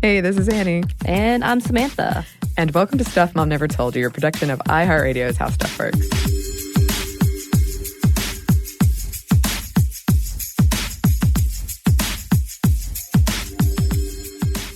Hey, this is Anney. And I'm Samantha. And welcome to Stuff Mom Never Told You, a production of iHeartRadio's How Stuff Works.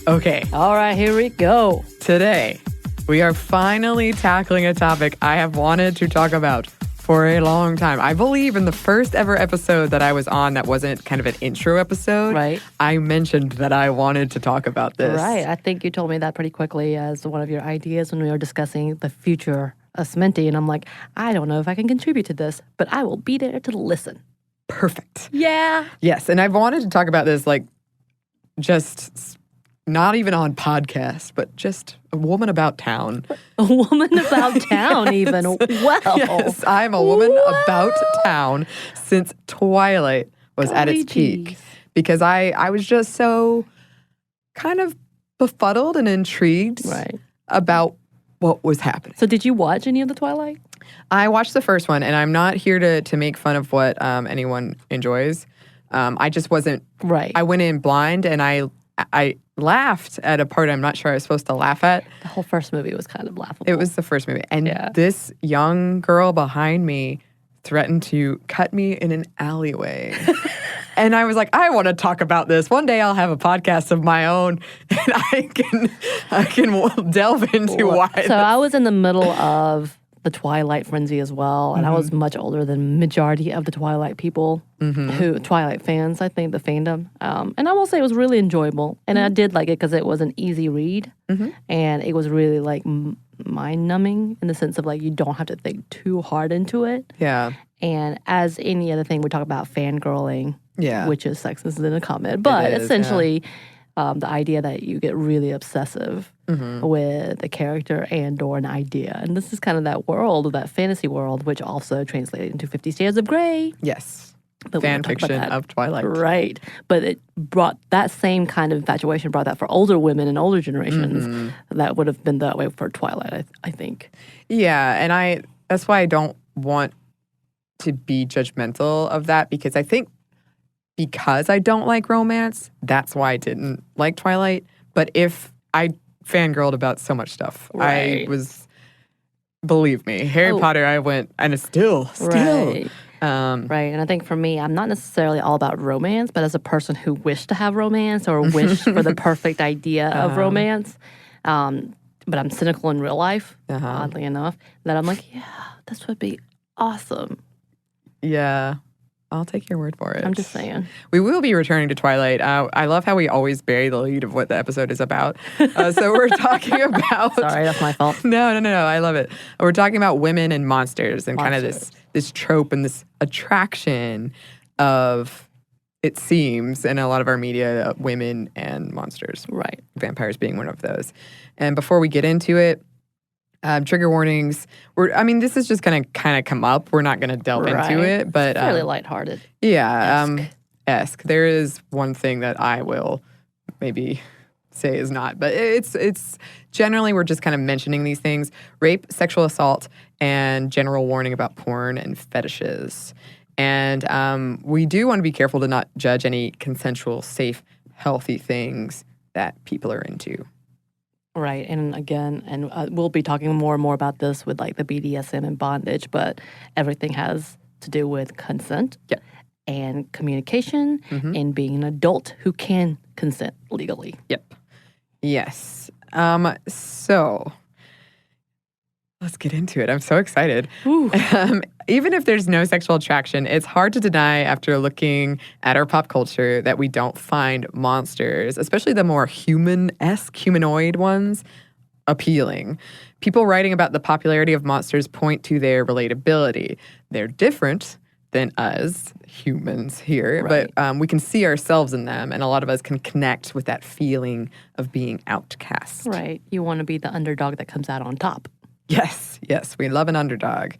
Okay. All right, here we go. Today, we are finally tackling a topic I have wanted to talk about for a long time. I believe in the first ever episode that I was on that wasn't kind of an intro episode, right? I mentioned that I wanted to talk about this. Right. I think you told me that pretty quickly as one of your ideas when we were discussing the future of Sminty. And I'm like, I don't know if I can contribute to this, but I will be there to listen. Perfect. Yeah. Yes. And I've wanted to talk about this, like, just not even on podcast, but just a woman about town. A woman about town, even. Well. Yes, I'm a woman about town since Twilight was at its peak. Because I was just so kind of befuddled and intrigued about what was happening. So did you watch any of the Twilight? I watched the first one, and I'm not here to make fun of what anyone enjoys. I just wasn't. Right. I went in blind, and I laughed at a part I'm not sure I was supposed to laugh at. The whole first movie was kind of laughable. It was the first movie. And this young girl behind me threatened to cut me in an alleyway. And I was like, I want to talk about this. One day I'll have a podcast of my own, and I can delve into why. So I was in the middle of the Twilight frenzy as well, and I was much older than majority of the Twilight people, who Twilight fans, I think, the fandom. And I will say it was really enjoyable, and I did like it because it was an easy read, and it was really like mind-numbing in the sense of like you don't have to think too hard into it. Yeah. And as any other thing, we talk about fangirling, which is sexist in a comment, but essentially the idea that you get really obsessive with a character and or an idea. And this is kind of that world, that fantasy world, which also translated into 50 Shades of Grey. Yes. But fan fiction of Twilight. Right. But it brought that same kind of infatuation, brought that for older women and older generations. That would have been that way for Twilight, I think. Yeah, and that's why I don't want to be judgmental of that, because I think because I don't like romance, that's why I didn't like Twilight. But if I fangirled about so much stuff, I was, believe me, Harry Potter, I went, and it's still. Right. And I think for me, I'm not necessarily all about romance, but as a person who wished to have romance or wished for the perfect idea of romance, but I'm cynical in real life, oddly enough, that I'm like, yeah, this would be awesome. Yeah. I'll take your word for it. I'm just saying. We will be returning to Twilight. I love how we always bury the lead of what the episode is about. So we're talking about... Sorry, that's my fault. No. I love it. We're talking about women and monsters and kind of this trope and this attraction of, it seems, in a lot of our media, women and monsters. Right. Vampires being one of those. And before we get into it, trigger warnings. This is just going to kind of come up. We're not going to delve into it, but it's fairly lighthearted. Yeah, esque. There is one thing that I will maybe say is not, but it's generally we're just kind of mentioning these things: rape, sexual assault, and general warning about porn and fetishes. And we do want to be careful to not judge any consensual, safe, healthy things that people are into. Right. And again, we'll be talking more and more about this with like the BDSM and bondage, but everything has to do with consent and communication and being an adult who can consent legally. Yep. Yes. So let's get into it. I'm so excited. Even if there's no sexual attraction, it's hard to deny after looking at our pop culture that we don't find monsters, especially the more human-esque, humanoid ones, appealing. People writing about the popularity of monsters point to their relatability. They're different than us, humans here, but we can see ourselves in them, and a lot of us can connect with that feeling of being outcast. Right. You want to be the underdog that comes out on top. Yes, we love an underdog.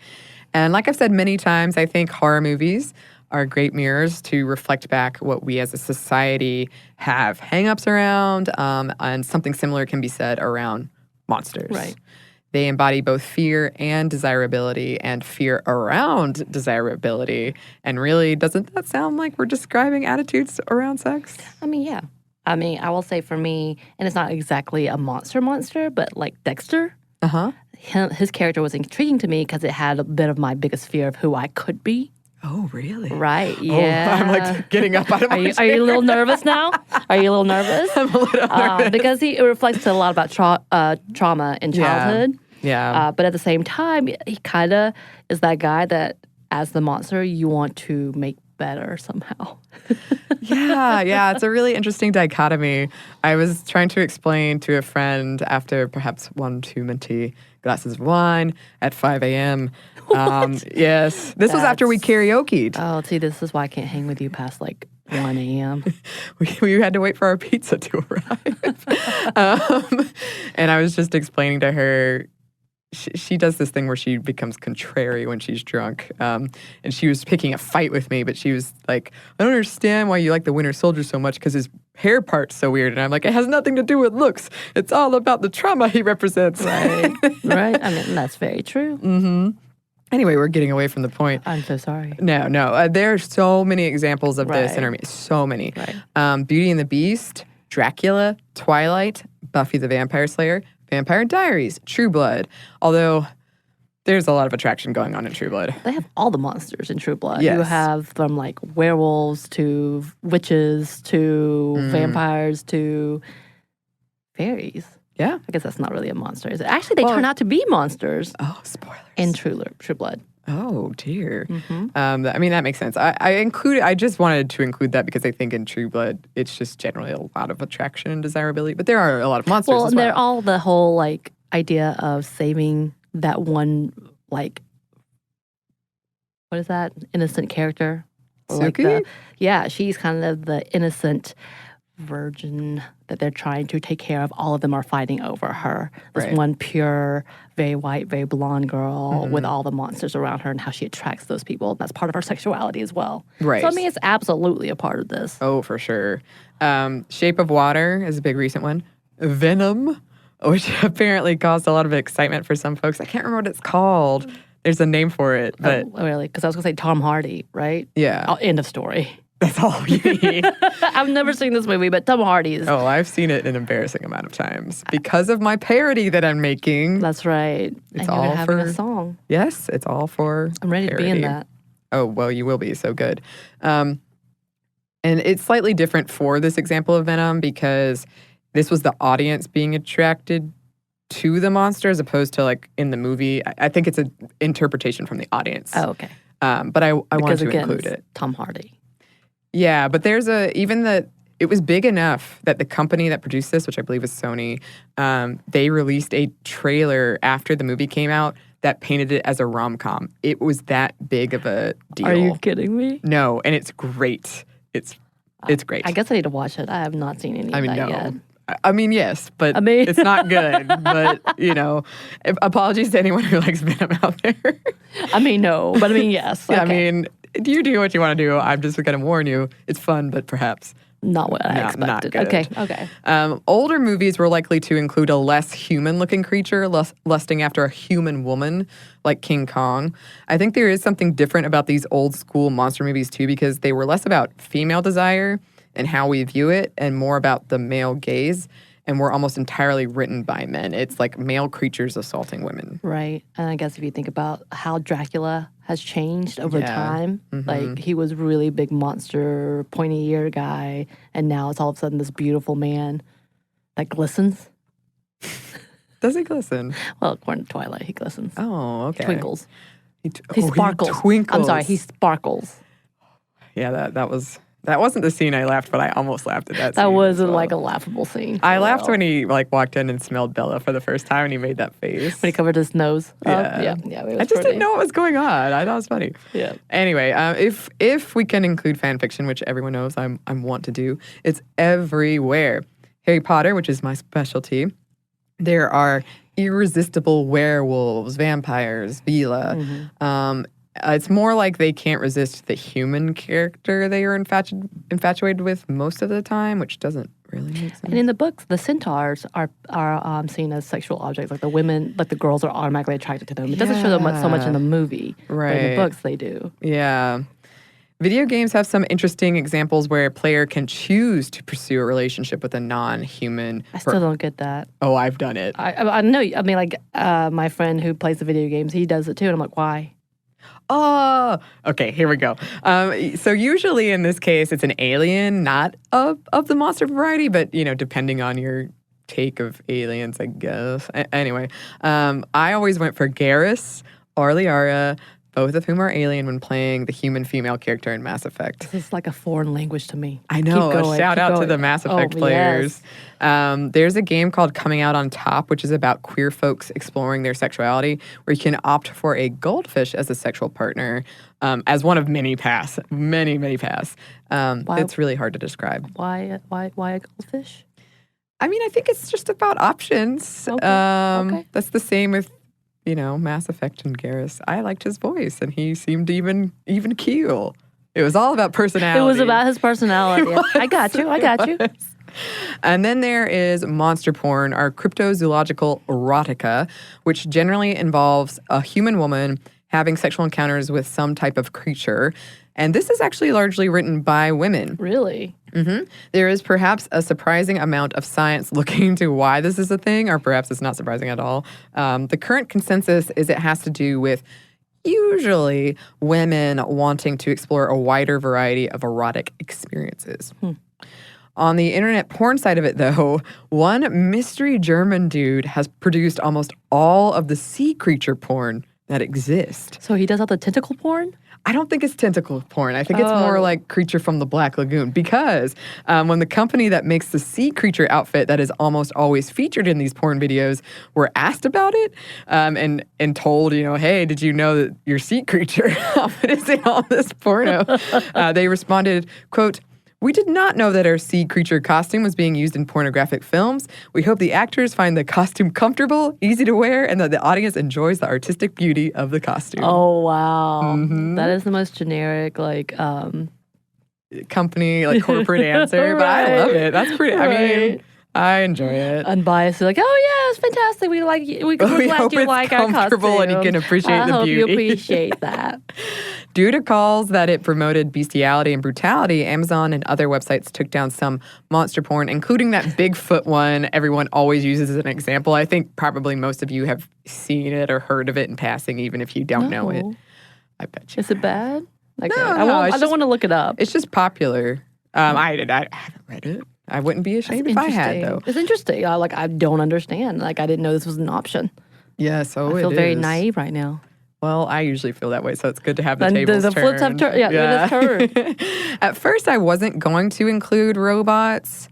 And like I've said many times, I think horror movies are great mirrors to reflect back what we as a society have hang-ups around, and something similar can be said around monsters. Right. They embody both fear and desirability, and fear around desirability. And really, doesn't that sound like we're describing attitudes around sex? I mean, yeah. I mean, I will say for me, and it's not exactly a monster, but like Dexter. Uh-huh. His character was intriguing to me because it had a bit of my biggest fear of who I could be. Oh, really? Right, yeah. Oh, I'm like getting up out of my Are you a little nervous now? Are you a little nervous? I'm a little nervous. Because it reflects a lot about trauma in childhood. Yeah. But at the same time, he kind of is that guy that, as the monster, you want to make better somehow. Yeah. It's a really interesting dichotomy. I was trying to explain to a friend after perhaps one too many glasses of wine at 5 a.m. Yes. This was after we karaoke'd. Oh, see, this is why I can't hang with you past like 1 a.m. we had to wait for our pizza to arrive. And I was just explaining to her, she does this thing where she becomes contrary when she's drunk. And she was picking a fight with me, but she was like, I don't understand why you like the Winter Soldier so much because his hair part's so weird. And I'm like, it has nothing to do with looks. It's all about the trauma he represents. Right. I mean, that's very true. Mm-hmm. Anyway, we're getting away from the point. I'm so sorry. No. There are so many examples of this in our so many. Right. Beauty and the Beast, Dracula, Twilight, Buffy the Vampire Slayer, Vampire Diaries, True Blood. Although there's a lot of attraction going on in True Blood. They have all the monsters in True Blood. Yes. You have from like werewolves to witches to vampires to fairies. Yeah. I guess that's not really a monster, is it? Actually, they turn out to be monsters. Oh, spoilers. In True Blood. Oh, dear. Mm-hmm. I mean, that makes sense. I just wanted to include that because I think in True Blood, it's just generally a lot of attraction and desirability. But there are a lot of monsters as well. They're all the whole like idea of saving that one, like, what is that? Innocent character. Suki? Like she's kind of the innocent virgin that they're trying to take care of. All of them are fighting over her. This one pure, very white, very blonde girl with all the monsters around her and how she attracts those people. That's part of her sexuality as well. Right. So, I mean, it's absolutely a part of this. Oh, for sure. Shape of Water is a big recent one. Venom, which apparently caused a lot of excitement for some folks. I can't remember what it's called. There's a name for it, but... Oh, really? Because I was going to say Tom Hardy, right? Yeah. Oh, end of story. That's all you need. I've never seen this movie, but Tom Hardy is... Oh, I've seen it an embarrassing amount of times because of my parody that I'm making. That's right. It's and all you're having for a song. Yes, it's all for I'm ready parody. to be in that. Oh, well, you will be. So good. And it's slightly different for this example of Venom because this was the audience being attracted to the monster as opposed to like in the movie. I think it's an interpretation from the audience. Oh, okay. But I wanted to include it. Tom Hardy. Yeah, but there's it was big enough that the company that produced this, which I believe was Sony, they released a trailer after the movie came out that painted it as a rom-com. It was that big of a deal. Are you kidding me? No, and it's great. It's great. I guess I need to watch it. I have not seen any of that yet. I mean, yes, but it's not good. But, apologies to anyone who likes Venom out there. I mean, no, but I mean, yes. Yeah, okay. I mean, you do what you want to do. I'm just going to warn you. It's fun, but perhaps not what I expected. Not good. Okay. Older movies were likely to include a less human-looking creature, lusting after a human woman, like King Kong. I think there is something different about these old-school monster movies, too, because they were less about female desire and how we view it, and more about the male gaze, and were almost entirely written by men. It's like male creatures assaulting women. Right. And I guess if you think about how Dracula has changed over time, like he was really big monster, pointy ear guy, and now it's all of a sudden this beautiful man that glistens. Does he glisten? Well, according to Twilight, he glistens. Oh, okay. Twinkles. He sparkles. He twinkles. I'm sorry, he sparkles. Yeah, that wasn't the scene I laughed, but I almost laughed at that scene. That wasn't like a laughable scene. I laughed when he like walked in and smelled Bella for the first time and he made that face. When he covered his nose. Yeah. I just didn't know what was going on. I thought it was funny. Yeah. Anyway, if we can include fan fiction, which everyone knows I want to do, it's everywhere. Harry Potter, which is my specialty. There are irresistible werewolves, vampires, Vila. It's more like they can't resist the human character they are infatuated with most of the time, which doesn't really make sense. And in the books, the centaurs are seen as sexual objects. Like the women, like the girls are automatically attracted to them. It doesn't show them so much in the movie. Right. But in the books, they do. Yeah. Video games have some interesting examples where a player can choose to pursue a relationship with a non-human. I still don't get that. Oh, I've done it. I know. I mean, like my friend who plays the video games, he does it too, and I'm like, why? Oh, okay, here we go. So usually in this case, it's an alien, not of the monster variety, but, depending on your take of aliens, I guess. Anyway, I always went for Garrus or Liara, both of whom are alien when playing the human female character in Mass Effect. This is like a foreign language to me. I know. Keep going, a shout keep out going. to the Mass Effect players. Yes. There's a game called Coming Out on Top, which is about queer folks exploring their sexuality, where you can opt for a goldfish as a sexual partner, as one of many paths. Many paths. It's really hard to describe. Why a goldfish? I mean, I think it's just about options. Okay. That's the same with Mass Effect and Garrus. I liked his voice, and he seemed even keel. It was all about personality. It was about his personality. I got you. And then there is monster porn, or cryptozoological erotica, which generally involves a human woman having sexual encounters with some type of creature. And this is actually largely written by women. Really? Mm-hmm. There is perhaps a surprising amount of science looking into why this is a thing, or perhaps it's not surprising at all. The current consensus is it has to do with usually women wanting to explore a wider variety of erotic experiences. On the internet porn side of it, though, one mystery German dude has produced almost all of the sea creature porn that exists. So he does all the tentacle porn? I don't think it's tentacle porn. I think it's more like Creature from the Black Lagoon, because when the company that makes the sea creature outfit that is almost always featured in these porn videos were asked about it and told, hey, did you know that your sea creature outfit is in all this porno? They responded, quote, "We did not know that our sea creature costume was being used in pornographic films. We hope the actors find the costume comfortable, easy to wear, and that the audience enjoys the artistic beauty of the costume." Oh, wow. Mm-hmm. That is the most generic, company, corporate answer, but I love it. That's pretty, I mean, I enjoy it. Unbiased, like, oh yeah, it's fantastic. We're glad you like our comfortable costume. and you can appreciate the beauty. I hope you appreciate that. Due to calls that it promoted bestiality and brutality, Amazon and other websites took down some monster porn, including that Bigfoot one everyone always uses as an example. I think probably most of you have seen it or heard of it in passing, even if you don't know it. I bet you. Is it bad? Okay. No, I don't want to look it up. It's just popular. I haven't read it. I wouldn't be ashamed if I had, though. It's interesting. I don't understand. I didn't know this was an option. Yeah, so I feel very naive right now. Well, I usually feel that way, so it's good to have the tables turned. The flips have turned. Yeah, it is turned. At first, I wasn't going to include robots.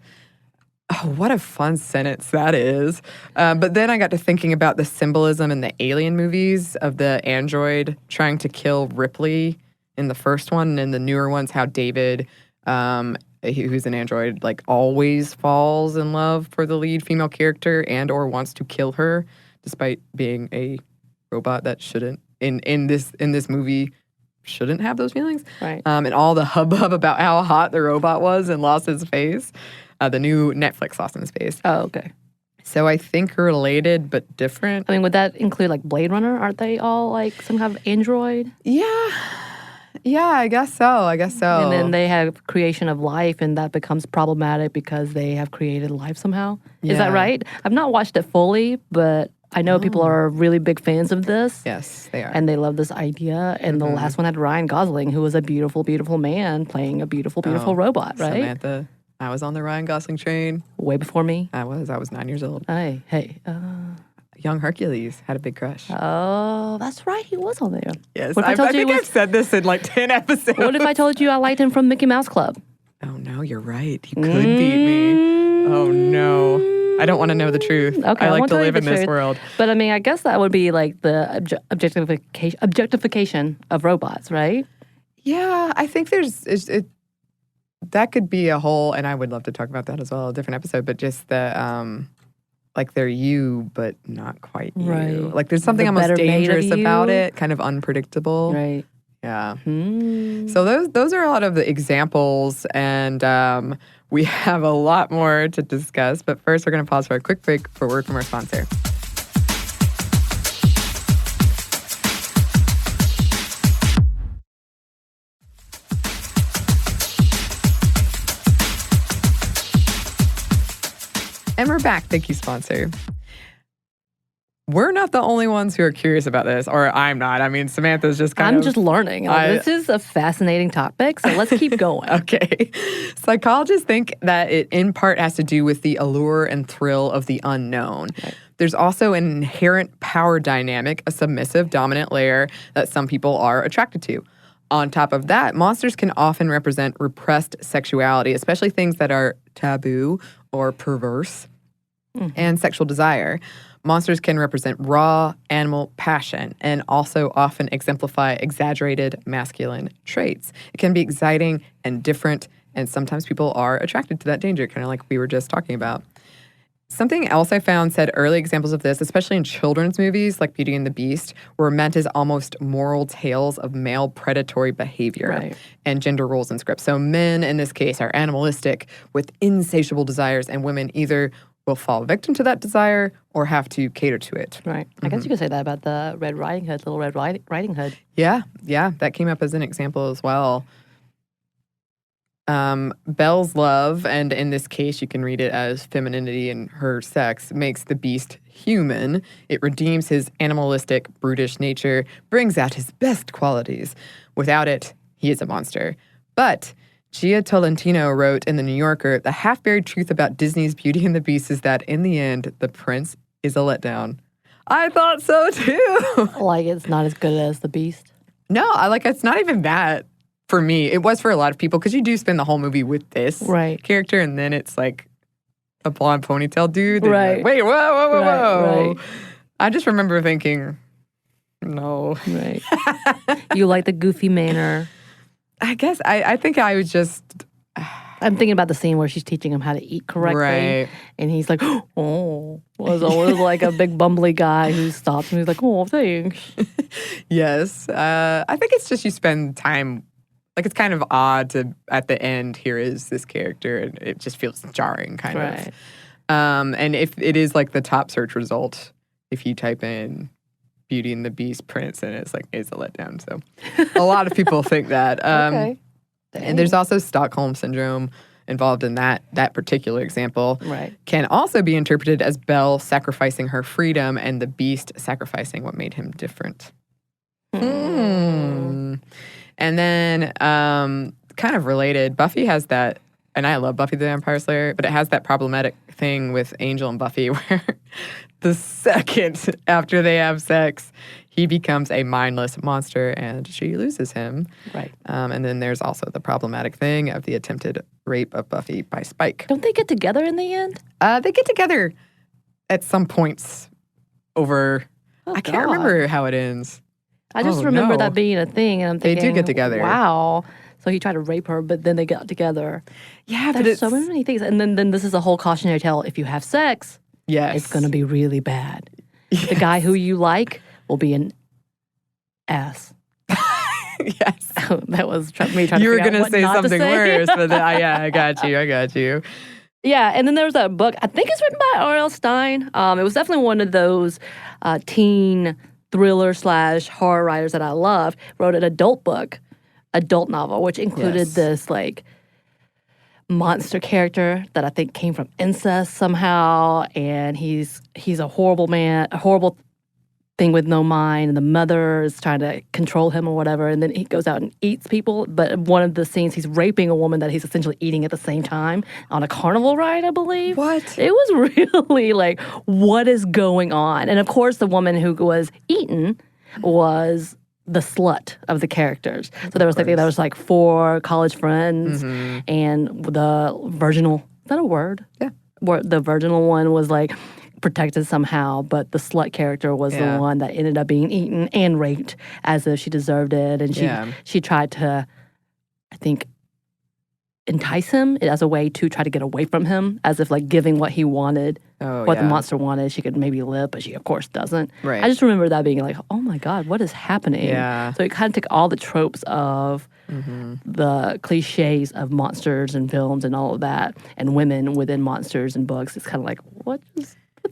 Oh, what a fun sentence that is. But then I got to thinking about the symbolism in the Alien movies of the android trying to kill Ripley in the first one, and in the newer ones, how David, who's an android, always falls in love for the lead female character and or wants to kill her, despite being a robot that shouldn't. In this movie, shouldn't have those feelings. Right. And all the hubbub about how hot the robot was and lost his face. The new Netflix lost his face. Oh, okay. So I think related but different. I mean, would that include Blade Runner? Aren't they all some kind of android? Yeah. Yeah, I guess so. And then they have creation of life, and that becomes problematic because they have created life somehow. Yeah. Is that right? I've not watched it fully, but I know people are really big fans of this. Yes, they are. And they love this idea. And the last one had Ryan Gosling, who was a beautiful, beautiful man playing a beautiful, beautiful robot, right? Samantha. I was on the Ryan Gosling train. Way before me. I was 9 years old. Hey. Young Hercules had a big crush. Oh, that's right. He was on there. Yes, What if I told you I've said this in 10 episodes. What if I told you I liked him from Mickey Mouse Club? Oh, no, you're right. You could beat me. Oh, no. I don't want to know the truth. Okay, I like won't to tell you live in the this truth. world. But I mean, I guess that would be the objectification of robots, right? Yeah, I think that could be a whole, and I would love to talk about that as well, a different episode, but just the, they're you, but not quite you. Right. There's something almost dangerous about it, kind of unpredictable. Right. Yeah. So those are a lot of the examples, and we have a lot more to discuss. But first, we're going to pause for a quick break for a word from our sponsor. And we're back. Thank you, sponsor. We're not the only ones who are curious about this, or I'm not. I mean, Samantha's just I'm just learning. This is a fascinating topic, so let's keep going. Okay. Psychologists think that it in part has to do with the allure and thrill of the unknown. Right. There's also an inherent power dynamic, a submissive dominant layer that some people are attracted to. On top of that, monsters can often represent repressed sexuality, especially things that are taboo or perverse, and sexual desire. Monsters can represent raw animal passion and also often exemplify exaggerated masculine traits. It can be exciting and different, and sometimes people are attracted to that danger, kind of like we were just talking about. Something else I found said early examples of this, especially in children's movies like Beauty and the Beast, were meant as almost moral tales of male predatory behavior and gender roles in scripts. So men, in this case, are animalistic with insatiable desires, and women either will fall victim to that desire or have to cater to it. Right. I guess you could say that about the Red Riding Hood, Little Red Riding Hood. Yeah, that came up as an example as well. Belle's love, and in this case you can read it as femininity and her sex, makes the beast human. It redeems his animalistic, brutish nature, brings out his best qualities. Without it, he is a monster. But Gia Tolentino wrote in The New Yorker, the half-buried truth about Disney's Beauty and the Beast is that in the end, the prince is a letdown. I thought so too. Like it's not as good as the Beast? No, it's not even that for me. It was for a lot of people because you do spend the whole movie with this character, and then it's like a blonde ponytail dude. And right. Like, wait, whoa. Right. I just remember thinking, no. Right. You like the goofy manner. I guess I think I was just... I'm thinking about the scene where she's teaching him how to eat correctly. Right. And he's like, oh. Was always like a big bumbly guy who stops and he's like, oh, thanks. Yes. I think it's just you spend time... Like, it's kind of odd to, at the end, here is this character, and it just feels jarring, kind of. And if it is, like, the top search result, if you type in Beauty and the Beast prince, and it's a letdown. So a lot of people think that. Okay. And there's also Stockholm Syndrome involved in that particular example. Right. Can also be interpreted as Belle sacrificing her freedom and the Beast sacrificing what made him different. And then, kind of related, Buffy has that, and I love Buffy the Vampire Slayer, but it has that problematic thing with Angel and Buffy where the second after they have sex, he becomes a mindless monster and she loses him. Right. And then there's also the problematic thing of the attempted rape of Buffy by Spike. Don't they get together in the end? They get together at some points over, I can't remember how it ends. I just remember that being a thing, and I'm thinking, they do get together. Wow. So he tried to rape her, but then they got together. Yeah, but there's so many things. And then this is a whole cautionary tale. If you have sex, it's going to be really bad. Yes. The guy who you like will be an ass. Yes. That was me trying to You were going to say something worse, but I got you. Yeah, and then there was that book, I think it's written by R.L. Stine. It was definitely one of those teen thriller / horror writers that I loved. Wrote an adult novel, which included this like monster character that I think came from incest somehow, and he's a horrible man, a horrible thing with no mind, and the mother is trying to control him or whatever, and then he goes out and eats people. But one of the scenes, he's raping a woman that he's essentially eating at the same time on a carnival ride, I believe. What? It was really like, what is going on? And of course, the woman who was eaten was the slut of the characters. So there was like 4 college friends, and the virginal, is that a word? Yeah. Where the virginal one was like protected somehow, but the slut character was the one that ended up being eaten and raped as if she deserved it. And she tried to, I think, entice him as a way to try to get away from him, as if like giving what he wanted, the monster wanted, she could maybe live, but she of course doesn't. Right. I just remember that being like, oh my God, what is happening? Yeah. So it kind of took all the tropes of the cliches of monsters and films and all of that, and women within monsters and books. It's kind of like, what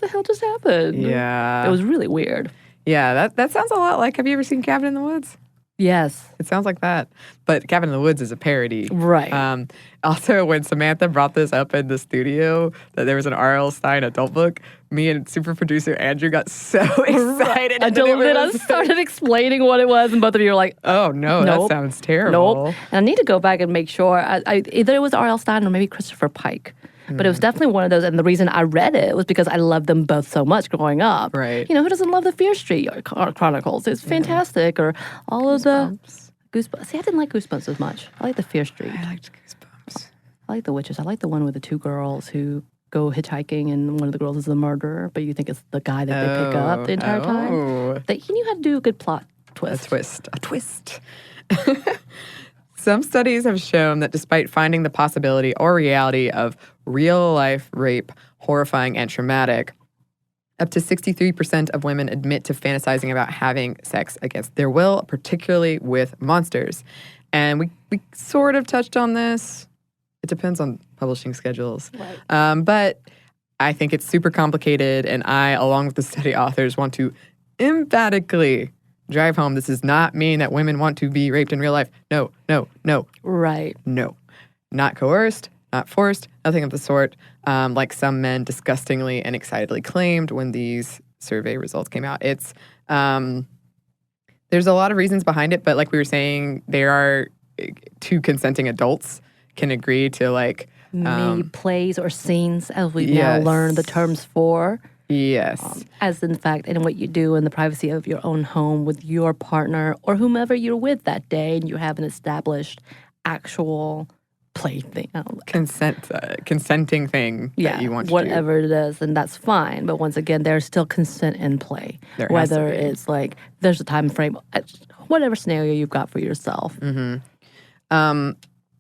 the hell just happened? Yeah. It was really weird. Yeah, that sounds a lot like, have you ever seen Cabin in the Woods? Yes. It sounds like that. But Cabin in the Woods is a parody. Right. Also, when Samantha brought this up in the studio, that there was an R.L. Stein adult book, me and super producer Andrew got so excited. Until then I started explaining what it was, and both of you were like, oh, no, nope, that sounds terrible. Nope. And I need to go back and make sure. Either it was R.L. Stein or maybe Christopher Pike. But it was definitely one of those, and the reason I read it was because I loved them both so much growing up. Right. You know, who doesn't love the Fear Street Chronicles? It's fantastic. Or all of the Goosebumps. See, I didn't like Goosebumps as much. I like the Fear Street. I liked Goosebumps. I like the witches. I like the one with the two girls who go hitchhiking, and one of the girls is the murderer, but you think it's the guy that they pick up the entire time. He knew how to do a good plot twist. A twist. Some studies have shown that despite finding the possibility or reality of real-life rape horrifying and traumatic, up to 63% of women admit to fantasizing about having sex against their will, particularly with monsters. And we sort of touched on this. It depends on publishing schedules. Right. But I think it's super complicated, and I, along with the study authors, want to emphatically drive home, this does not mean that women want to be raped in real life. No, no, no. Right. No. Not coerced, not forced, nothing of the sort, like some men disgustingly and excitedly claimed when these survey results came out. It's there's a lot of reasons behind it, but like we were saying, there are two consenting adults can agree to like maybe plays or scenes, as we've now learned the terms for. Yes. As in fact, in what you do in the privacy of your own home with your partner or whomever you're with that day, and you have an established actual play thing. Consenting thing that you want to do. Whatever it is, and that's fine. But once again, there's still consent in play. Whether it's like there's a time frame, whatever scenario you've got for yourself. Mm-hmm.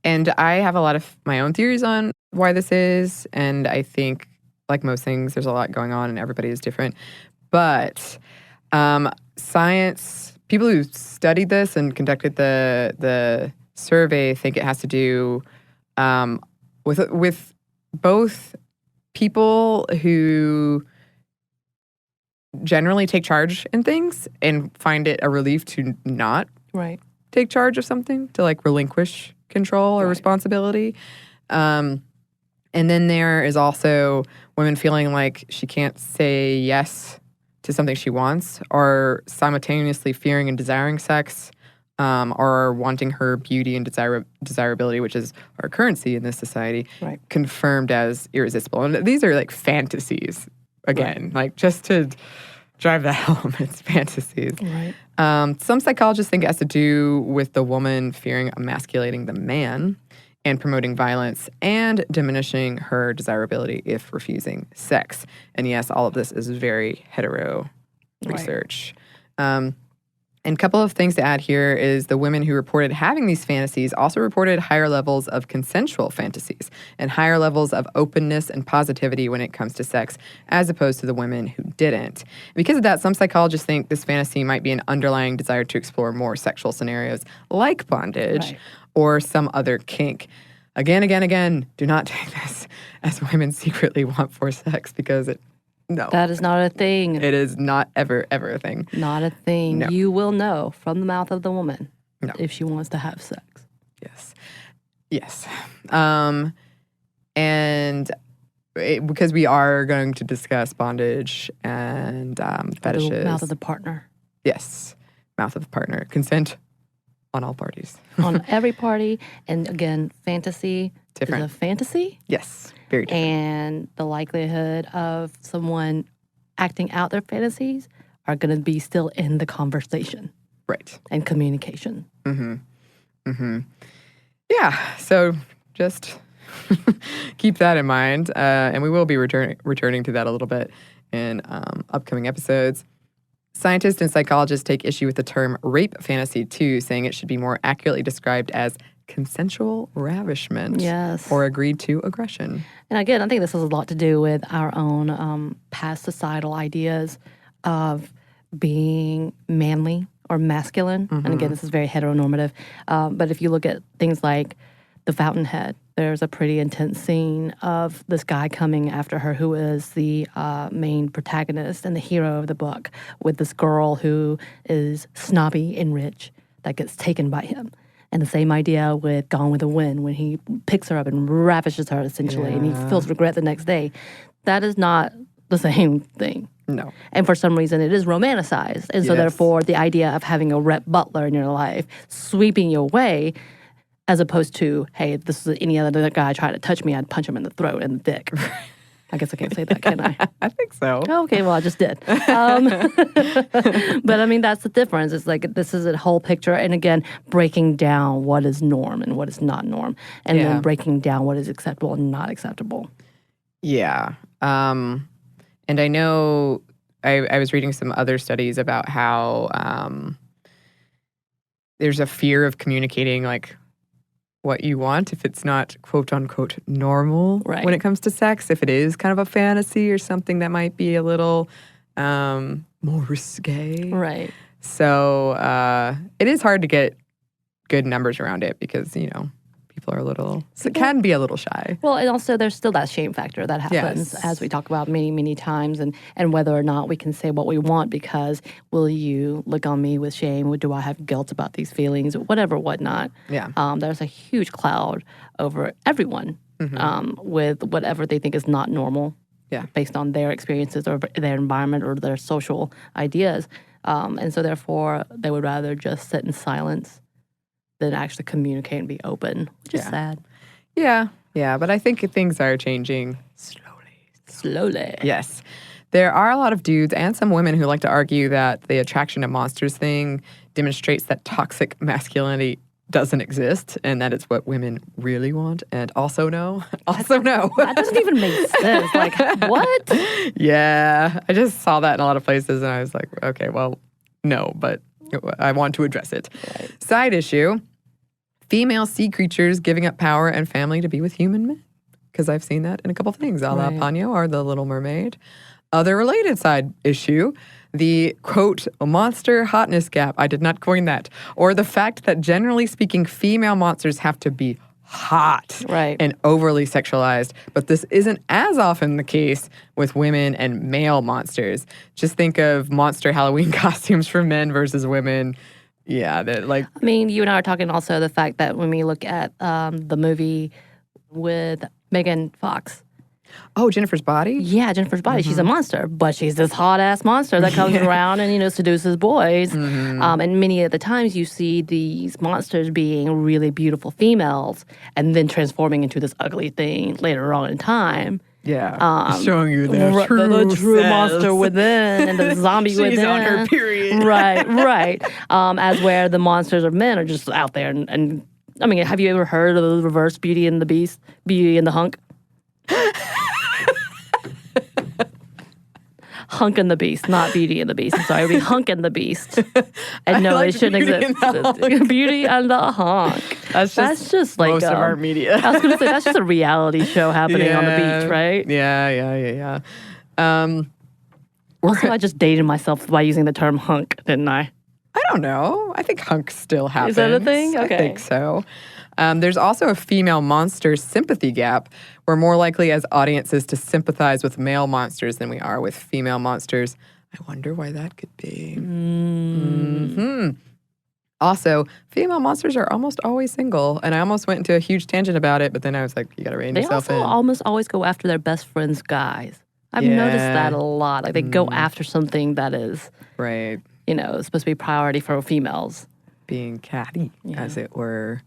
And I have a lot of my own theories on why this is, and I think, like most things, there's a lot going on and everybody is different. But science, people who studied this and conducted the survey think it has to do with both people who generally take charge in things and find it a relief to not take charge of something, to like relinquish control or responsibility. And then there is also women feeling like she can't say yes to something she wants, or simultaneously fearing and desiring sex, or wanting her beauty and desirability, which is our currency in this society, confirmed as irresistible. And these are like fantasies, again, like just to drive that home, it's fantasies. Some psychologists think it has to do with the woman fearing emasculating the man and promoting violence and diminishing her desirability if refusing sex. And yes, all of this is very hetero research. And a couple of things to add here is the women who reported having these fantasies also reported higher levels of consensual fantasies and higher levels of openness and positivity when it comes to sex, as opposed to the women who didn't. Because of that, some psychologists think this fantasy might be an underlying desire to explore more sexual scenarios like bondage or some other kink. Again, do not take this as women secretly want forced sex, because no. That is not a thing. It is not ever a thing. Not a thing. No. You will know from the mouth of the woman if she wants to have sex. Yes. And because we are going to discuss bondage and fetishes. The mouth of the partner. Yes. Mouth of the partner. Consent on all parties. On every party. And again, fantasy different. Is a fantasy. Yes. Very different. And the likelihood of someone acting out their fantasies are going to be still in the conversation. Right. And communication. Yeah. So just keep that in mind. And we will be returning to that a little bit in upcoming episodes. Scientists and psychologists take issue with the term rape fantasy, too, saying it should be more accurately described as consensual ravishment or agreed to aggression. And again, I think this has a lot to do with our own past societal ideas of being manly or masculine. And again, this is very heteronormative. But if you look at things like The Fountainhead, there's a pretty intense scene of this guy coming after her who is the main protagonist and the hero of the book, with this girl who is snobby and rich that gets taken by him. And the same idea with Gone with the Wind, when he picks her up and ravishes her, essentially, and he feels regret the next day. That is not the same thing. No. And for some reason, it is romanticized. And so therefore, the idea of having a Rhett Butler in your life sweeping you away, as opposed to, hey, if this is any other guy tried to touch me, I'd punch him in the throat and the dick. I guess I can't say that, can I? I think so. Okay, well, I just did. But I mean, that's the difference. It's like this is a whole picture. And again, breaking down what is norm and what is not norm. And then breaking down what is acceptable and not acceptable. Yeah. And I know I was reading some other studies about how there's a fear of communicating, like, what you want if it's not quote unquote normal when it comes to sex, if it is kind of a fantasy or something that might be a little more risque. Right. So it is hard to get good numbers around it because, you know, people are a little, it can be a little shy. Well, and also there's still that shame factor that happens as we talk about many, many times, and whether or not we can say what we want because will you look on me with shame? Do I have guilt about these feelings? Whatever, whatnot. Yeah. There's a huge cloud over everyone with whatever they think is not normal based on their experiences or their environment or their social ideas. And so therefore, they would rather just sit in silence than actually communicate and be open, which is sad. Yeah, but I think things are changing slowly. Yes. There are a lot of dudes and some women who like to argue that the attraction to monsters thing demonstrates that toxic masculinity doesn't exist and that it's what women really want and also know. That doesn't even make sense. Like, what? Yeah. I just saw that in a lot of places and I was like, okay, well, no, but I want to address it. Right. Side issue, female sea creatures giving up power and family to be with human men. Because I've seen that in a couple things, a la Ponyo or The Little Mermaid. Other related side issue, the, quote, monster hotness gap. I did not coin that. Or the fact that generally speaking, female monsters have to be hot and overly sexualized. But this isn't as often the case with women and male monsters. Just think of monster Halloween costumes for men versus women. Yeah, that like... I mean, you and I are talking also the fact that when we look at the movie with Megan Fox. Oh, Jennifer's Body? Yeah, Jennifer's Body. She's a monster, but she's this hot-ass monster that comes around and, you know, seduces boys. And many of the times you see these monsters being really beautiful females and then transforming into this ugly thing later on in time. Yeah, showing you the true monster within and the zombie within. She's on her period. Right. As where the monsters of men are just out there. And I mean, have you ever heard of the reverse Beauty and the Beast? Beauty and the Hunk? Hunk and the Beast, not Beauty and the Beast. I'm sorry, it would be Hunk and the Beast. And no, it shouldn't exist. Beauty and the Hunk. That's just like most of our media. I was going to say, that's just a reality show happening on the beach, right? Yeah. Also, I just dated myself by using the term hunk, didn't I? I don't know. I think hunk still happens. Is that a thing? Okay. I think so. There's also a female monster sympathy gap. We're more likely as audiences to sympathize with male monsters than we are with female monsters. I wonder why that could be. Also, female monsters are almost always single. And I almost went into a huge tangent about it, but then I was like, you got to rein yourself in. They also almost always go after their best friend's guys. I've noticed that a lot. Like, they go after something that is, you know, supposed to be priority for females. Being catty, as it were.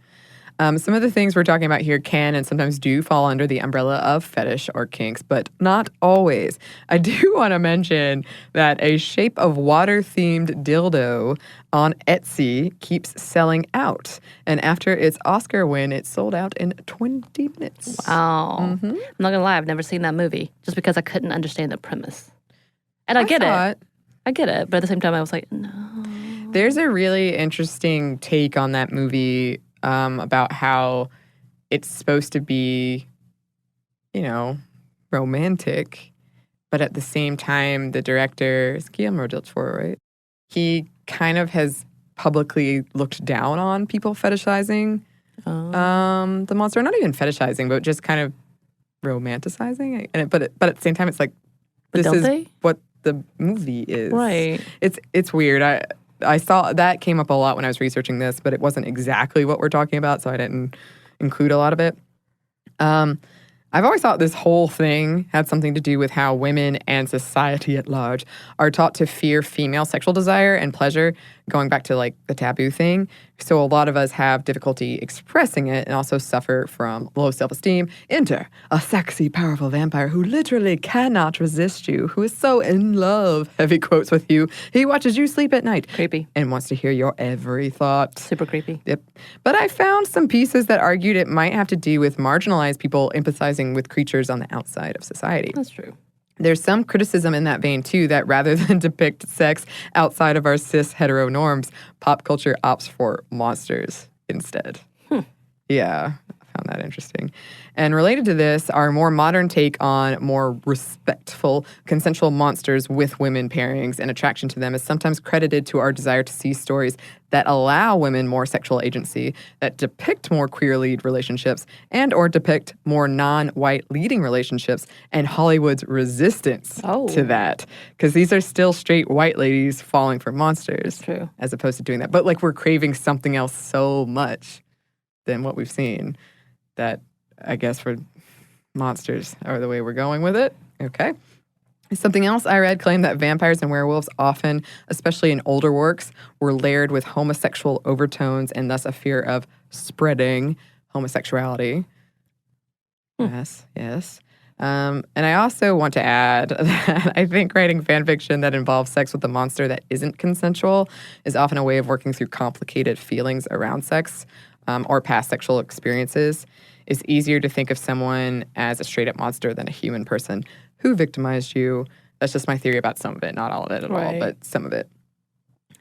Some of the things we're talking about here can and sometimes do fall under the umbrella of fetish or kinks, but not always. I do want to mention that a shape of water-themed dildo on Etsy keeps selling out. And after its Oscar win, it sold out in 20 minutes. Wow. I'm not going to lie, I've never seen that movie just because I couldn't understand the premise. And I get it. I get it. But at the same time, I was like, no. There's a really interesting take on that movie about how it's supposed to be, you know, romantic, but at the same time, the director, is Guillermo del Toro, right? He kind of has publicly looked down on people fetishizing the monster. Not even fetishizing, but just kind of romanticizing it. But at the same time, it's like, this is what the movie is. Right. It's weird. I saw that came up a lot when I was researching this, but it wasn't exactly what we're talking about, so I didn't include a lot of it. I've always thought this whole thing had something to do with how women and society at large are taught to fear female sexual desire and pleasure, going back to like the taboo thing. So a lot of us have difficulty expressing it and also suffer from low self-esteem. Enter a sexy, powerful vampire who literally cannot resist you, who is so in love, heavy quotes, with you. He watches you sleep at night. Creepy. And wants to hear your every thought. Super creepy. Yep. But I found some pieces that argued it might have to do with marginalized people empathizing with creatures on the outside of society. That's true. There's some criticism in that vein, too, that rather than depict sex outside of our cis hetero norms, pop culture opts for monsters instead. Yeah, I found that interesting. And related to this, our more modern take on more respectful, consensual monsters with women pairings and attraction to them is sometimes credited to our desire to see stories that allow women more sexual agency, that depict more queer lead relationships, and or depict more non-white leading relationships, and Hollywood's resistance to that. Because these are still straight white ladies falling for monsters. True. As opposed to doing that. But like we're craving something else so much than what we've seen that I guess for monsters are the way we're going with it. Okay. Something else I read claimed that vampires and werewolves often, especially in older works, were layered with homosexual overtones and thus a fear of spreading homosexuality. Yes. And I also want to add that I think writing fan fiction that involves sex with a monster that isn't consensual is often a way of working through complicated feelings around sex or past sexual experiences. It's easier to think of someone as a straight-up monster than a human person who victimized you. That's just my theory about some of it, not all of it at all, but some of it.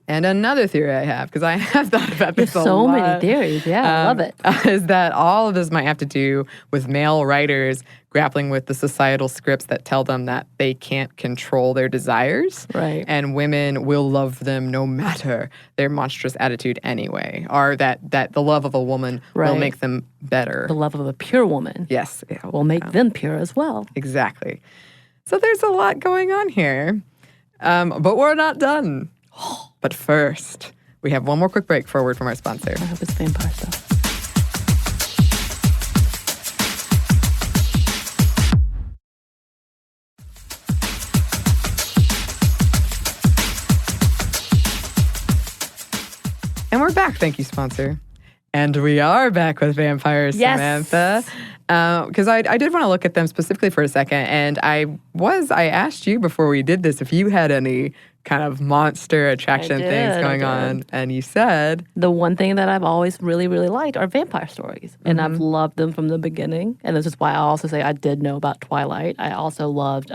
And another theory I have, because I have thought about this a lot. So many theories, yeah, I love it. Is that all of this might have to do with male writers grappling with the societal scripts that tell them that they can't control their desires. Right. And women will love them no matter their monstrous attitude anyway. Or that the love of a woman will make them better. The love of a pure woman. Yes. Will make them pure as well. Exactly. So there's a lot going on here. But we're not done. But first, we have one more quick break for a word from our sponsor. I hope it's vampire stuff. And we're back, thank you, sponsor. And we are back with vampires, Samantha. Because I did want to look at them specifically for a second. And I asked you before we did this if you had any kind of monster attraction things going on. And you said... The one thing that I've always really, really liked are vampire stories. And I've loved them from the beginning. And this is why I also say I did know about Twilight. I also loved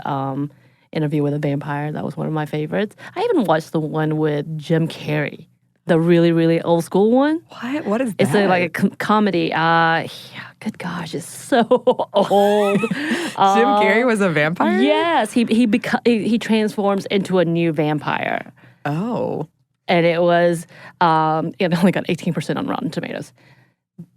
Interview with a Vampire. That was one of my favorites. I even watched the one with Jim Carrey. The really, really old school one. What is that? It's like a comedy. Good gosh, it's so old. Jim Carrey was a vampire? Yes, he transforms into a new vampire. Oh. And it was, it only got 18% on Rotten Tomatoes.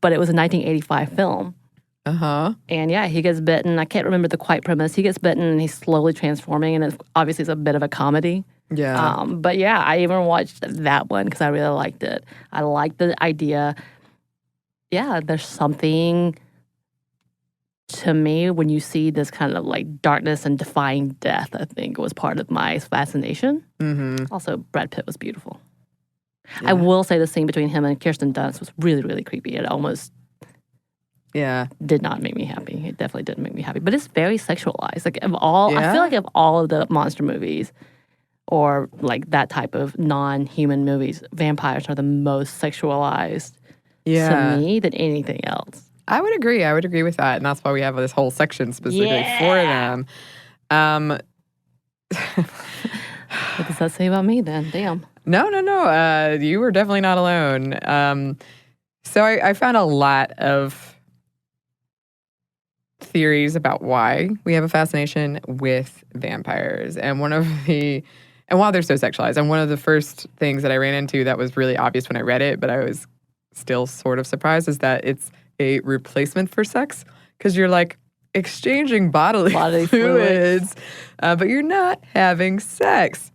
But it was a 1985 film. Uh-huh. And yeah, he gets bitten. I can't remember the quite premise. He gets bitten and he's slowly transforming. And obviously it's a bit of a comedy. Yeah. But yeah, I even watched that one because I really liked it. I liked the idea. Yeah, there's something to me when you see this kind of like darkness and defying death, I think was part of my fascination. Mm-hmm. Also, Brad Pitt was beautiful. Yeah. I will say the scene between him and Kirsten Dunst was really, really creepy. It almost did not make me happy. It definitely didn't make me happy. But it's very sexualized. Like I feel like of all of the monster movies, or like that type of non-human movies, vampires are the most sexualized to me than anything else. I would agree. I would agree with that. And that's why we have this whole section specifically for them. What does that say about me then? Damn. No. You were definitely not alone. So I found a lot of theories about why we have a fascination with vampires. And while they're so sexualized, and one of the first things that I ran into that was really obvious when I read it, but I was still sort of surprised, is that it's a replacement for sex. Because you're like exchanging bodily fluids, but you're not having sex.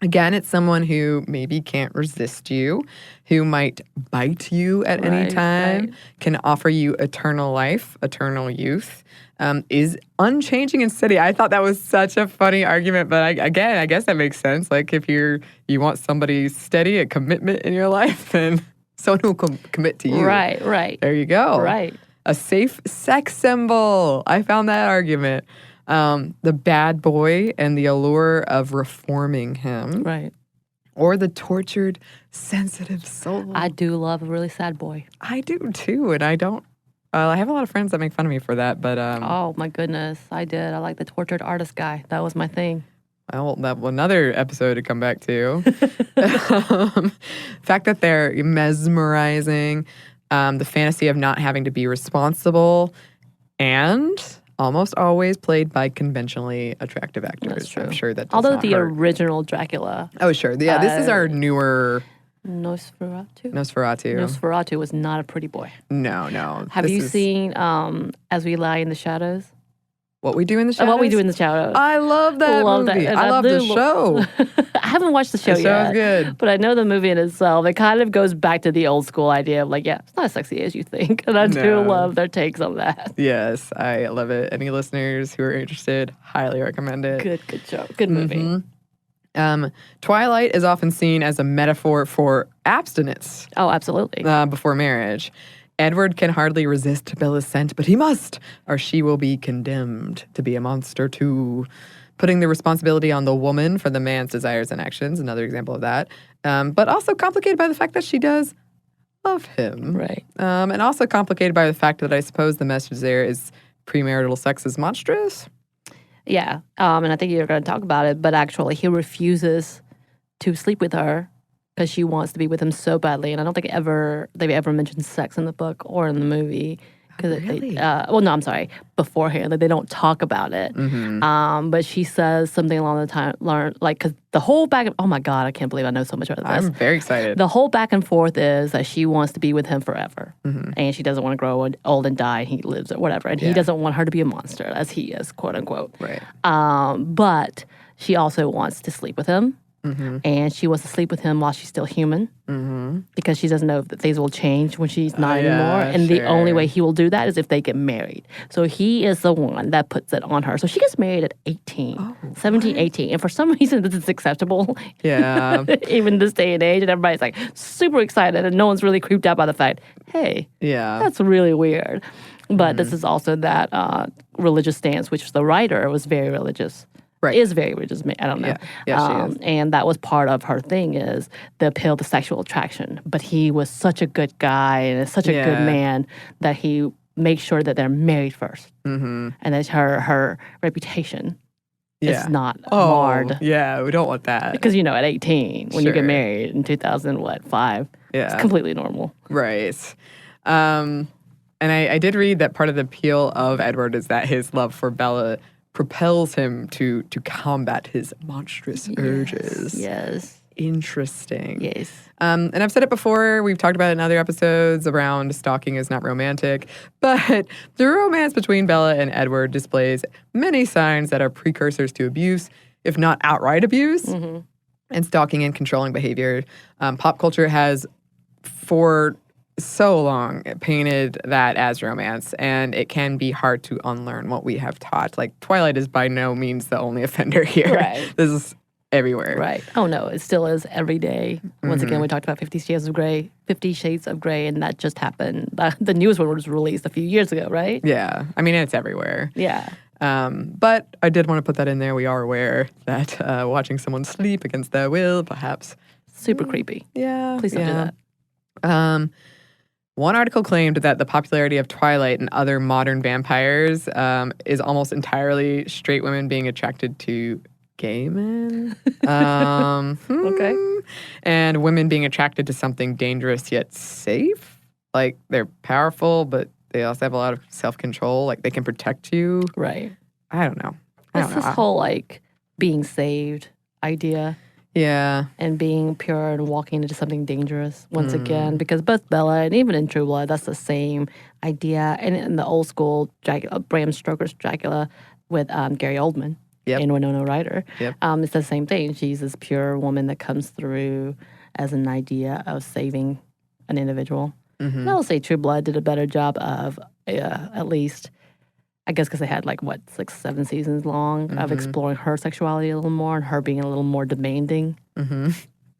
Again, it's someone who maybe can't resist you, who might bite you at any time, can offer you eternal life, eternal youth, is unchanging and steady. I thought that was such a funny argument, but I guess that makes sense. Like if you want somebody steady, a commitment in your life, then someone who will commit to you. Right. There you go. Right. A safe sex symbol. I found that argument. The bad boy and the allure of reforming him. Right. Or the tortured, sensitive soul. I do love a really sad boy. I do too, and I don't. I have a lot of friends that make fun of me for that, but oh my goodness, I did. I like the tortured artist guy. That was my thing. Well, another episode to come back to. Fact that they're mesmerizing, the fantasy of not having to be responsible, and almost always played by conventionally attractive actors. That's true. I'm sure that does Although not the hurt. original Dracula. Oh, sure. Yeah, this is our newer Nosferatu? Nosferatu was not a pretty boy. No. Have you seen As We Lie in the Shadows? What We Do in the Shadows? What We Do in the Shadows. I love that movie. I love the show. I haven't watched the show yet. The show's good. But I know the movie in itself. It kind of goes back to the old school idea of like, yeah, it's not as sexy as you think. And I do love their takes on that. Yes, I love it. Any listeners who are interested, highly recommend it. Good show. Good movie. Twilight is often seen as a metaphor for abstinence. Oh, absolutely. Before marriage. Edward can hardly resist Bella's scent, but he must, or she will be condemned to be a monster too. Putting the responsibility on the woman for the man's desires and actions, another example of that. But also complicated by the fact that she does love him. Right. And also complicated by the fact that I suppose the message there is premarital sex is monstrous. Yeah. And I think you're going to talk about it, but actually he refuses to sleep with her because she wants to be with him so badly. And I don't think they've ever mentioned sex in the book or in the movie. Really? I'm sorry, beforehand. That they don't talk about it. But she says something along the time, because the whole oh my God, I can't believe I know so much about this. I'm very excited. The whole back and forth is that she wants to be with him forever. And she doesn't want to grow old and die, and he lives or whatever. And he doesn't want her to be a monster, as he is, quote unquote. Right. But she also wants to sleep with him. And she wants to sleep with him while she's still human because she doesn't know if things will change when she's not anymore. And the only way he will do that is if they get married. So he is the one that puts it on her. So she gets married at 18, 17, 18. And for some reason, this is acceptable. Yeah. Even this day and age. And everybody's like super excited and no one's really creeped out by the fact, hey, that's really weird. But this is also that religious stance, which the writer was very religious. Right. Is very religious. I don't know. Yeah, she is. And that was part of her thing is the appeal to sexual attraction. But he was such a good guy and such a good man that he makes sure that they're married first. And that her reputation is not marred. Yeah, we don't want that. Because, at 18, when you get married in 2005, it's completely normal. Right. And I did read that part of the appeal of Edward is that his love for Bella propels him to combat his monstrous urges. Yes. Interesting. Yes. And I've said it before, we've talked about it in other episodes around stalking is not romantic, but the romance between Bella and Edward displays many signs that are precursors to abuse, if not outright abuse, and stalking and controlling behavior. Pop culture has for so long painted that as romance, and it can be hard to unlearn what we have taught. Like, Twilight is by no means the only offender here. Right. This is everywhere. Right. Oh, no, it still is every day. Once again, we talked about 50 Shades of Grey, and that just happened. The newest one was released a few years ago, right? Yeah. I mean, it's everywhere. Yeah. But I did want to put that in there. We are aware that watching someone sleep against their will, perhaps. Super creepy. Yeah. Please don't do that. One article claimed that the popularity of Twilight and other modern vampires is almost entirely straight women being attracted to gay men. Okay. And women being attracted to something dangerous yet safe. Like, they're powerful, but they also have a lot of self-control. Like, they can protect you. Right. I don't know. It's this whole, being saved idea. Yeah. And being pure and walking into something dangerous once again. Because both Bella and even in True Blood, that's the same idea. And in the old school Bram Stoker's Dracula with Gary Oldman. Yep. in Winona Ryder. Yep. It's the same thing. She's this pure woman that comes through as an idea of saving an individual. And I will say True Blood did a better job of, at least, I guess because they had 6, 7 seasons long of exploring her sexuality a little more and her being a little more demanding.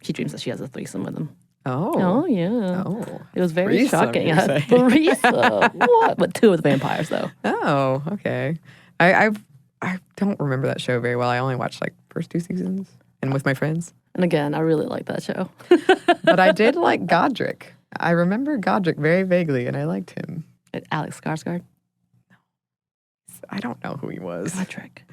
She dreams that she has a threesome with him. Oh. Yeah. Oh. It was very Threesome, shocking. you're saying. Threesome. What? But 2 with vampires, though. Oh, okay. I don't remember that show very well. I only watched first 2 seasons and with my friends. And again, I really like that show. But I did like Godric. I remember Godric very vaguely, and I liked him. Alex Skarsgård. I don't know who he was. Godric.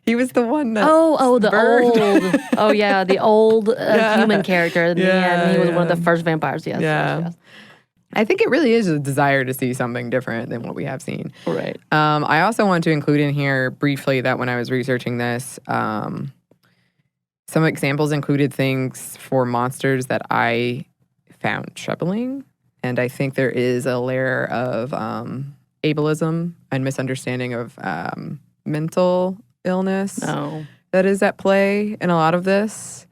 He was the one that the old. The old Yeah. human character. In the end, he was one of yeah. the first vampires. Yes. Yeah. Yes. I think it really is a desire to see something different than what we have seen. Right. I also want to include in here briefly that when I was researching this, some examples included things for monsters that I found troubling. And I think there is a layer of ableism and misunderstanding of mental illness that is at play in a lot of this.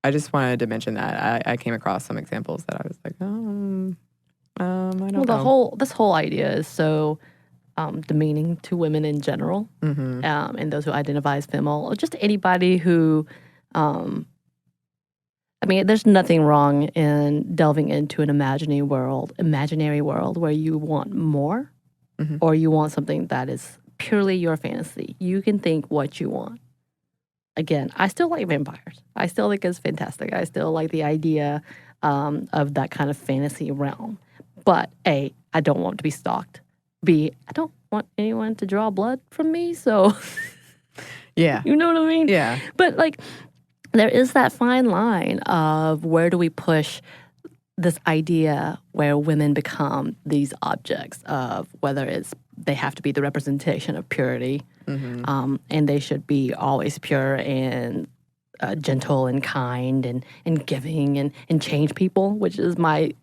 I just wanted to mention that. I came across some examples that I was like, I don't know. This whole idea is so demeaning to women in general, and those who identify as female, or just anybody who, there's nothing wrong in delving into an imaginary world where you want more, or you want something that is purely your fantasy. You can think what you want. Again, I still like vampires. I still think it's fantastic. I still like the idea of that kind of fantasy realm. But A, I don't want to be stalked. B, I don't want anyone to draw blood from me. So, Yeah. you know what I mean? Yeah. But there is that fine line of where do we push this idea where women become these objects of whether it's they have to be the representation of purity, and they should be always pure and gentle and kind and giving and change people, which is my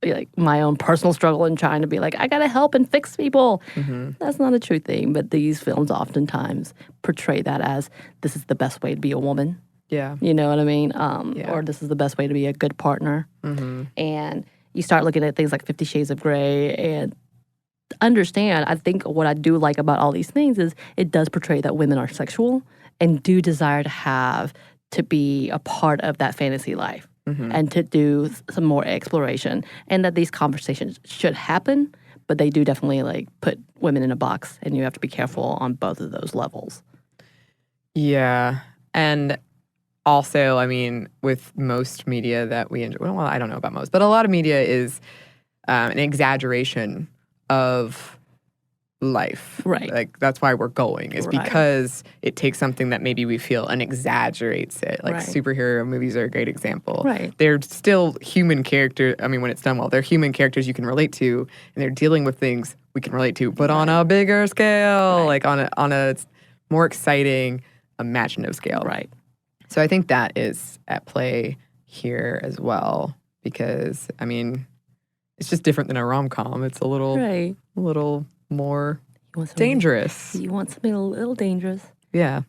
own personal struggle in trying to be I gotta help and fix people. That's not a true thing, but these films oftentimes portray that as this is the best way to be a woman. Yeah. You know what I mean? Or this is the best way to be a good partner. And you start looking at things like 50 Shades of Grey and understand, I think what I do like about all these things is it does portray that women are sexual and do desire to be a part of that fantasy life and to do some more exploration, and that these conversations should happen, but they do definitely put women in a box, and you have to be careful on both of those levels. Yeah. And also, with most media that we enjoy, well, I don't know about most, but a lot of media is an exaggeration of life. Right. That's why we're going, is because it takes something that maybe we feel and exaggerates it. Superhero movies are a great example. Right. They're still human characters. When it's done well, they're human characters you can relate to, and they're dealing with things we can relate to, but on a bigger scale, on a more exciting, imaginative scale. Right. So I think that is at play here as well, because it's just different than a rom-com. It's a little more dangerous. You want something a little dangerous. Yeah.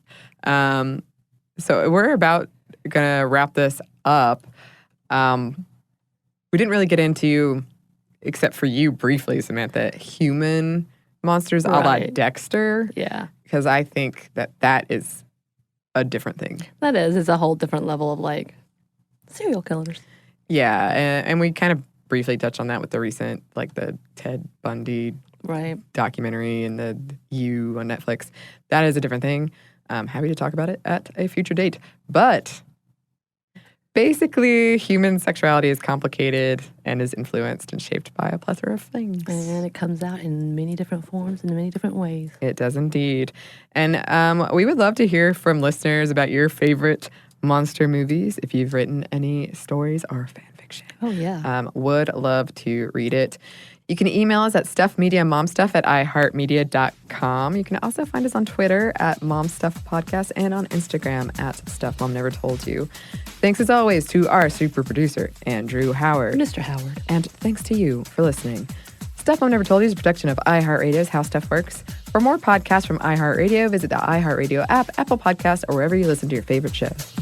So we're about gonna wrap this up. We didn't really get into, except for you briefly, Samantha, human monsters a la Dexter. Yeah. Because I think that is a different thing. That is. It's a whole different level of serial killers. Yeah, and we kind of briefly touched on that with the recent, the Ted Bundy documentary and the You on Netflix. That is a different thing. I'm happy to talk about it at a future date. But basically, human sexuality is complicated and is influenced and shaped by a plethora of things. And it comes out in many different forms and in many different ways. It does indeed. And we would love to hear from listeners about your favorite monster movies, if you've written any stories or fan fiction. Oh, yeah. Would love to read it. You can email us at stuffmediamomstuff@iheartmedia.com. You can also find us on Twitter at momstuffpodcast and on Instagram at stuffmomnevertoldyou. Thanks as always to our super producer, Andrew Howard. Mr. Howard. And thanks to you for listening. Stuff Mom Never Told You is a production of iHeartRadio's How Stuff Works. For more podcasts from iHeartRadio, visit the iHeartRadio app, Apple Podcasts, or wherever you listen to your favorite shows.